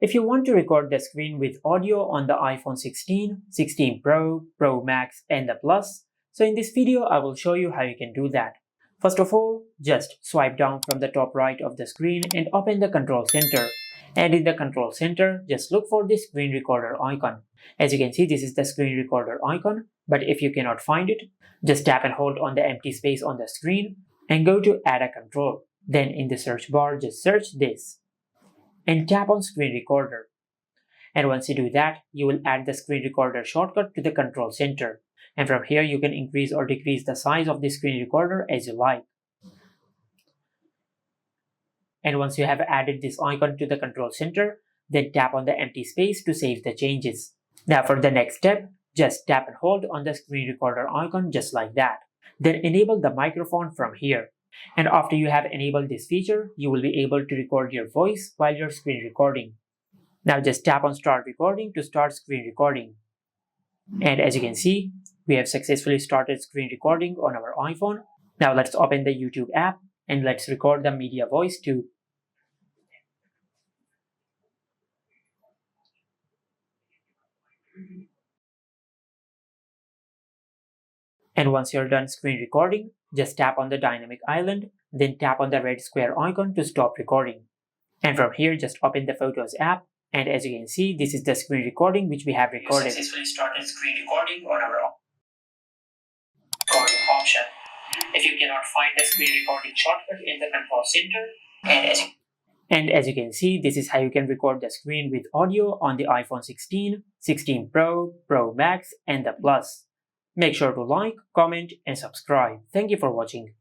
If you want to record the screen with audio on the iPhone 16, 16 Pro, Pro Max, and the Plus, so in this video I will show you how you can do that. First of all, just swipe down from the top right of the screen and open the control center. And in the control center, just look for the screen recorder icon. As you can see, this is the screen recorder icon, but if you cannot find it, just tap and hold on the empty space on the screen and go to add a control. Then in the search bar, just search this and tap on screen recorder. And once you do that, you will add the screen recorder shortcut to the control center. And from here, you can increase or decrease the size of the screen recorder as you like. And once you have added this icon to the control center, then tap on the empty space to save the changes. Now for the next step, just tap and hold on the screen recorder icon just like that. Then enable the microphone from here. And after you have enabled this feature, you will be able to record your voice while you're screen recording. Now just tap on start recording to start screen recording. And as you can see, we have successfully started screen recording on our iPhone. Now let's open the YouTube app and let's record the media voice too. And once you're done screen recording, just tap on the dynamic island, then tap on the red square icon to stop recording. And from here, just open the Photos app. And as you can see, this is the screen recording which we have recorded. We successfully started screen recording on our recording option. If you cannot find the screen recording shortcut in the control center, and as you can see, this is how you can record the screen with audio on the iPhone 16, 16 Pro, Pro Max, and the Plus. Make sure to like, comment, and subscribe. Thank you for watching.